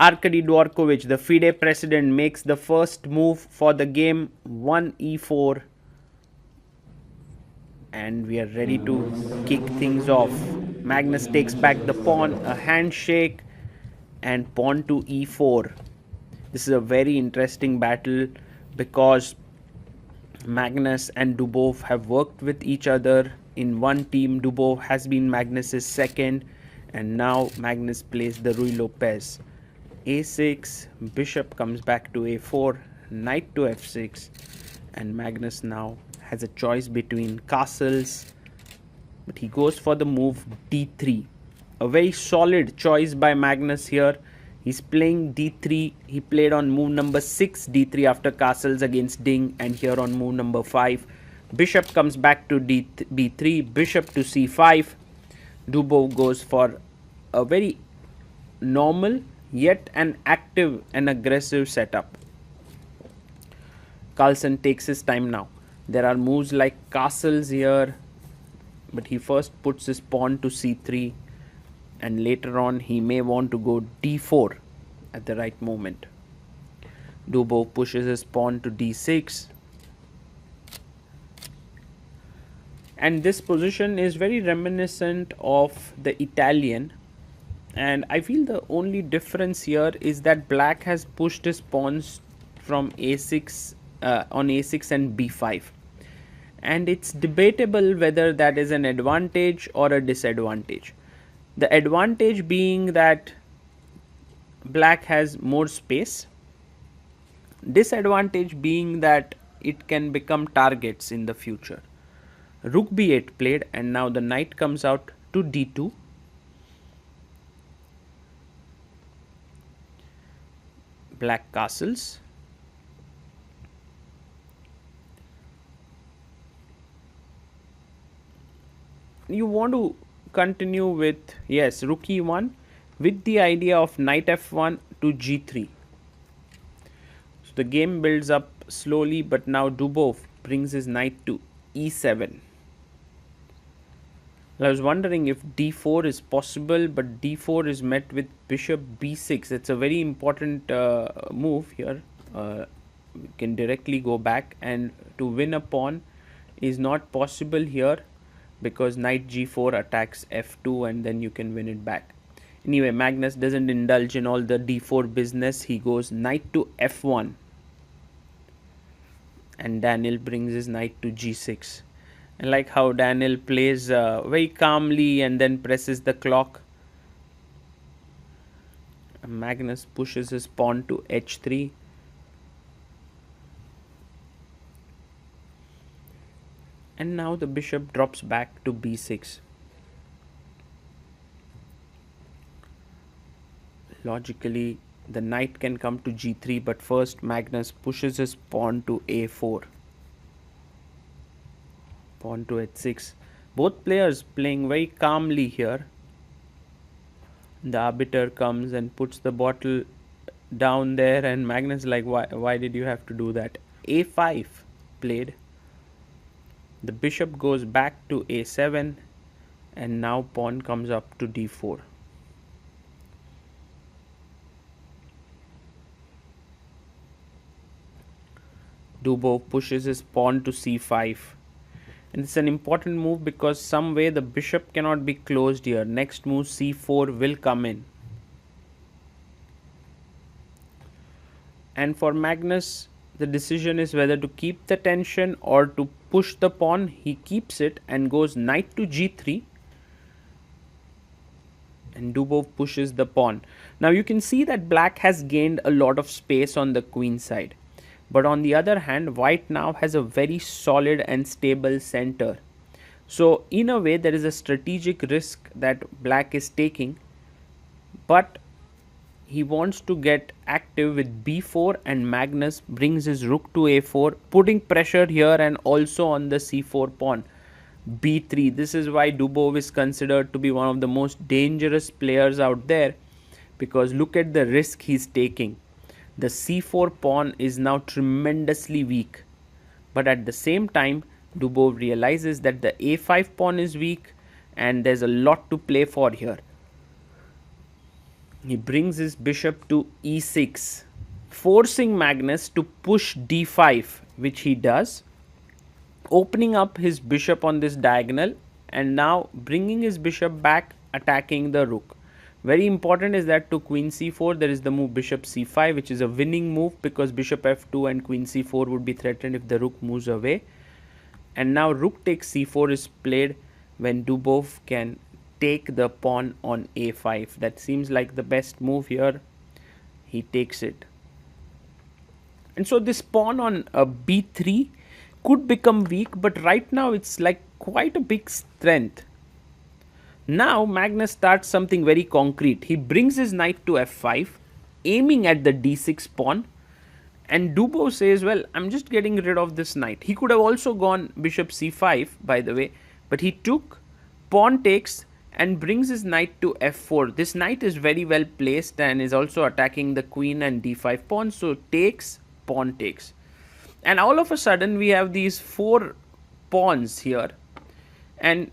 Arkady Dvorkovich, the FIDE president, makes the first move for the game, 1 e4, and we are ready to kick things off. Magnus takes back the pawn, a handshake, and pawn to e4. This is a very interesting battle because Magnus and Dubov have worked with each other in one team. Dubov has been Magnus's second, and now Magnus plays the Rui Lopez. a6, bishop comes back to a4, knight to f6, and Magnus now has a choice between castles, but he goes for the move d3. A very solid choice by Magnus here. He's playing d3. He played on move number 6 d3 after castles against Ding, and here on move number 5 bishop comes back to b3, bishop to c5. Dubov goes for a very normal yet an active and aggressive setup. Carlsen takes his time now. There are moves like castles here, but he first puts his pawn to c3, and later on he may want to go d4 at the right moment. Dubov pushes his pawn to d6, and this position is very reminiscent of the Italian, and I feel the only difference here is that black has pushed his pawns from a6 on a6 and b5, and it's debatable whether that is an advantage or a disadvantage. The advantage being that black has more space, disadvantage being that it can become targets in the future. Rook b8 played, and now the knight comes out to d2. Black castles. You want to continue with, yes, rook e1 with the idea of knight f1 to g3. So the game builds up slowly, but now Dubov brings his knight to e7. I was wondering if d4 is possible, but d4 is met with bishop b6. It's a very important move here. We can directly go back, and to win a pawn is not possible here because knight g4 attacks f2, and then you can win it back. Anyway, Magnus doesn't indulge in all the d4 business. He goes knight to f1, and Daniil brings his knight to g6. I like how Daniil plays very calmly and then presses the clock. Magnus pushes his pawn to h3. And now the bishop drops back to b6. Logically, the knight can come to g3, but first Magnus pushes his pawn to a4. Pawn to h6. Both players playing very calmly here. The arbiter comes and puts the bottle down there, and Magnus like, why did you have to do that? a5 played. The bishop goes back to a7, and now pawn comes up to d4. Dubov pushes his pawn to c5. And it's an important move because some way the bishop cannot be closed here. Next move c4 will come in. And for Magnus, the decision is whether to keep the tension or to push the pawn. He keeps it and goes knight to g3. And Dubov pushes the pawn. Now you can see that black has gained a lot of space on the queen side. But on the other hand, white now has a very solid and stable center. So in a way, there is a strategic risk that black is taking, but he wants to get active with b4, and Magnus brings his rook to a4, putting pressure here and also on the c4 pawn. b3. This is why Dubov is considered to be one of the most dangerous players out there, because look at the risk he's taking. The c4 pawn is now tremendously weak, but at the same time Dubov realizes that the a5 pawn is weak and there's a lot to play for here. He brings his bishop to e6, forcing Magnus to push d5, which he does, opening up his bishop on this diagonal and now bringing his bishop back, attacking the rook. Very important is that to queen c4 there is the move bishop c5, which is a winning move because bishop f2 and queen c4 would be threatened if the rook moves away. And now rook takes c4 is played when Dubov can take the pawn on a5. That seems like the best move here. He takes it. And so this pawn on b3 could become weak, but right now it's like quite a big strength. Now Magnus starts something very concrete. He brings his knight to f5, aiming at the d6 pawn. And Dubov says, well, I'm just getting rid of this knight. He could have also gone bishop c5, by the way, but he took pawn takes and brings his knight to f4. This knight is very well placed and is also attacking the queen and d5 pawn. So takes, pawn takes. And all of a sudden we have these 4 pawns here. And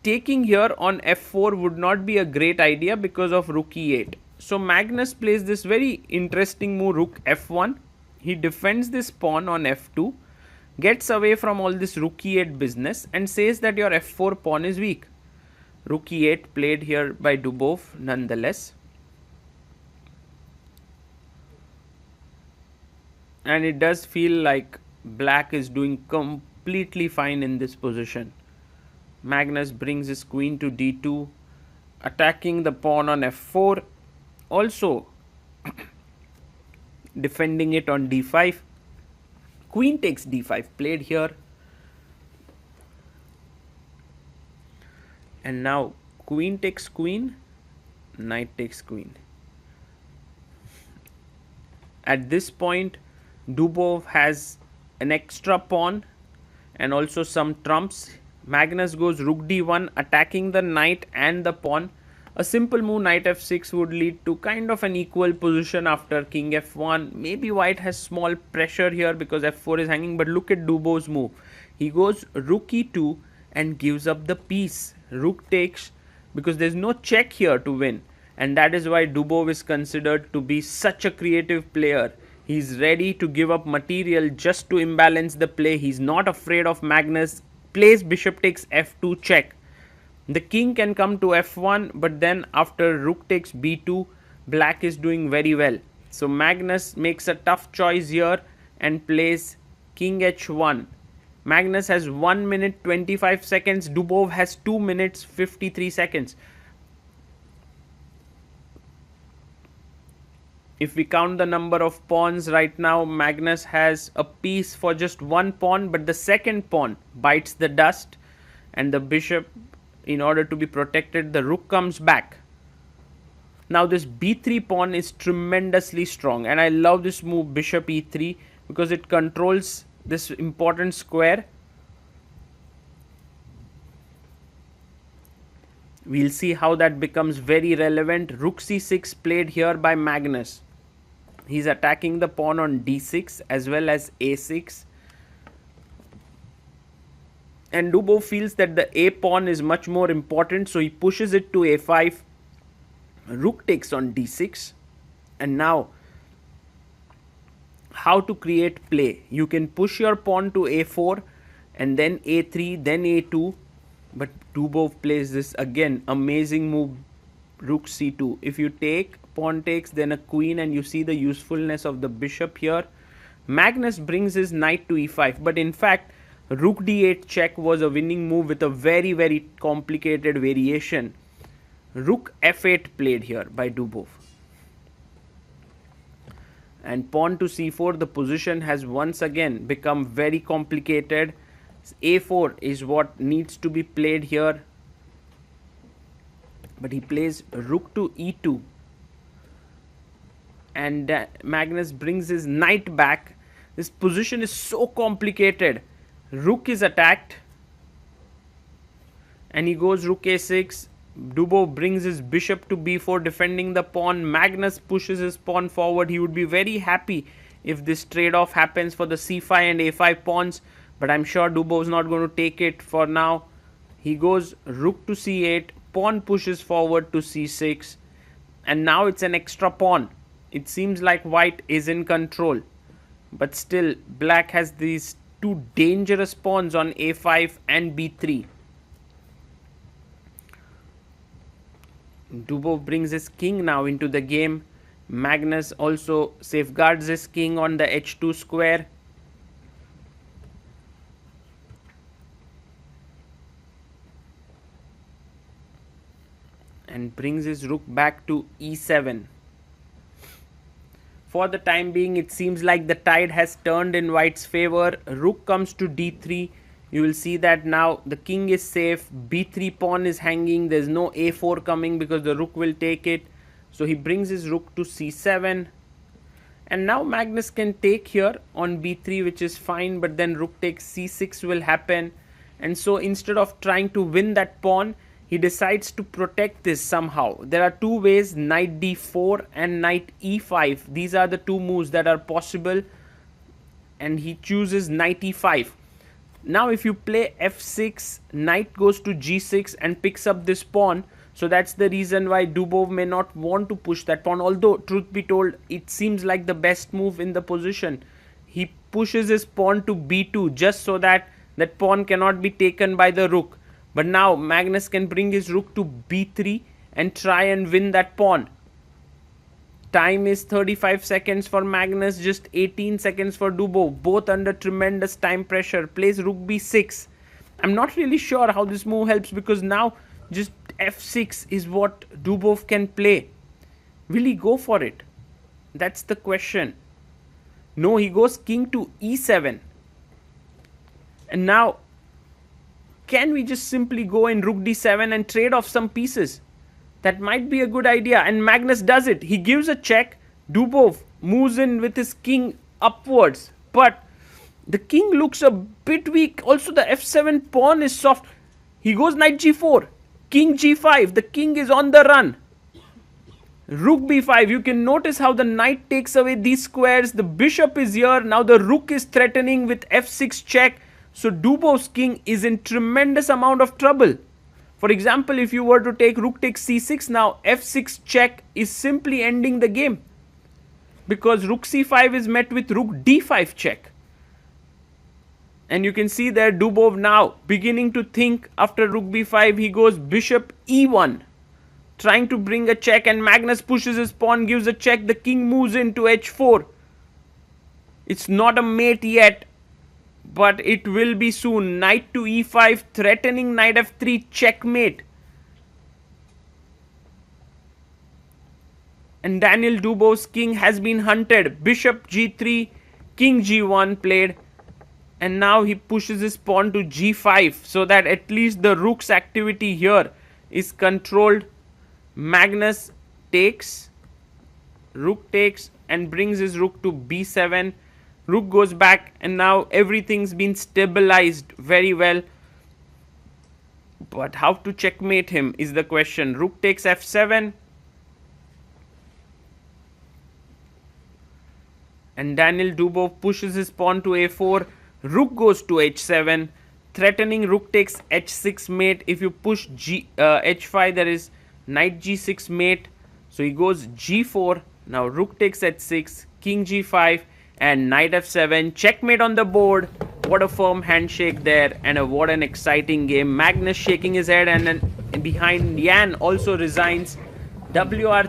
taking here on f4 would not be a great idea because of rook e8. So Magnus plays this very interesting move, rook f1. He defends this pawn on f2, gets away from all this rook e8 business and says that your f4 pawn is weak. Rook e8 played here by Dubov nonetheless. And it does feel like black is doing completely fine in this position. Magnus brings his queen to d2, attacking the pawn on f4, also defending it on d5. Queen takes d5 played here. And now queen takes queen, knight takes queen. At this point, Dubov has an extra pawn and also some trumps. Magnus goes rook d1, attacking the knight and the pawn. A simple move knight f6 would lead to kind of an equal position after king f1. Maybe white has small pressure here because f4 is hanging, but look at Dubov's move. He goes rook e2 and gives up the piece. Rook takes because there's no check here to win, and that is why Dubov is considered to be such a creative player. He's ready to give up material just to imbalance the play. He's not afraid of Magnus. Plays bishop takes f2 check. The king can come to f1, but then after rook takes b2, black is doing very well. So Magnus makes a tough choice here and plays king h1. Magnus has 1 minute 25 seconds. Dubov has 2 minutes 53 seconds. If we count the number of pawns right now, Magnus has a piece for just 1 pawn, but the second pawn bites the dust and the bishop, in order to be protected, the rook comes back. Now this b3 pawn is tremendously strong, and I love this move bishop e3 because it controls this important square. We'll see how that becomes very relevant. Rook c6 played here by Magnus. He's attacking the pawn on d6 as well as a6. And Dubov feels that the a pawn is much more important, so he pushes it to a5. Rook takes on d6. And now, how to create play? You can push your pawn to a4 and then a3, then a2. But Dubov plays this again amazing move, rook c2. If you take, pawn takes, then a queen, and you see the usefulness of the bishop here. Magnus brings his knight to e5, but in fact rook d8 check was a winning move with a very, very complicated variation. Rook f8 played here by Dubov. And pawn to c4, the position has once again become very complicated. a4 is what needs to be played here. But he plays rook to e2. And Magnus brings his knight back. This position is so complicated. Rook is attacked. And he goes rook a6. Dubov brings his bishop to b4, defending the pawn. Magnus pushes his pawn forward. He would be very happy if this trade-off happens for the c5 and a5 pawns. But I'm sure Dubov is not going to take it for now. He goes rook to c8. Pawn pushes forward to c6. And now it's an extra pawn. It seems like white is in control, but still black has these two dangerous pawns on a5 and b3. Dubov brings his king now into the game. Magnus also safeguards his king on the h2 square. And brings his rook back to e7. For the time being, it seems like the tide has turned in white's favor. Rook comes to d3. You will see that now the king is safe. b3 pawn is hanging. There's no a4 coming because the rook will take it. So he brings his rook to c7. And now Magnus can take here on b3, which is fine. But then rook takes c6 will happen. And so instead of trying to win that pawn, he decides to protect this somehow. There are two ways, knight d4 and knight e5. These are the two moves that are possible. And he chooses knight e5. Now if you play f6, knight goes to g6 and picks up this pawn. So that's the reason why Dubov may not want to push that pawn. Although, truth be told, it seems like the best move in the position. He pushes his pawn to b2 just so that that pawn cannot be taken by the rook. But now Magnus can bring his rook to b3 and try and win that pawn. Time is 35 seconds for Magnus, just 18 seconds for Dubov. Both under tremendous time pressure. Plays rook b6. I'm not really sure how this move helps because now just f6 is what Dubov can play. Will he go for it? That's the question. No, he goes king to e7. And now, can we just simply go in rook d7 and trade off some pieces? That might be a good idea. And Magnus does it. He gives a check. Dubov moves in with his king upwards. But the king looks a bit weak. Also, the f7 pawn is soft. He goes knight g4. King g5. The king is on the run. Rook b5. You can notice how the knight takes away these squares. The bishop is here. Now the rook is threatening with f6 check. So Dubov's king is in tremendous amount of trouble. For example, if you were to take rook takes c6 now, f6 check is simply ending the game. Because rook c5 is met with rook d5 check. And you can see there Dubov now beginning to think after rook b5, he goes bishop e1. Trying to bring a check and Magnus pushes his pawn, gives a check. The king moves into h4. It's not a mate yet. But it will be soon. Knight to e5, threatening knight f3, checkmate. And Daniil Dubov's king has been hunted. Bishop g3, king g1 played. And now he pushes his pawn to g5 so that at least the rook's activity here is controlled. Magnus takes, rook takes and brings his rook to b7. Rook goes back and now everything's been stabilized very well. But how to checkmate him is the question. Rook takes f7. And Daniil Dubov pushes his pawn to a4. Rook goes to h7. Threatening rook takes h6 mate. If you push h5, there is knight g6 mate. So he goes g4. Now rook takes h6. King g5. And knight f7, checkmate on the board. What a firm handshake there, and what an exciting game. Magnus shaking his head, and then behind Jan also resigns. WR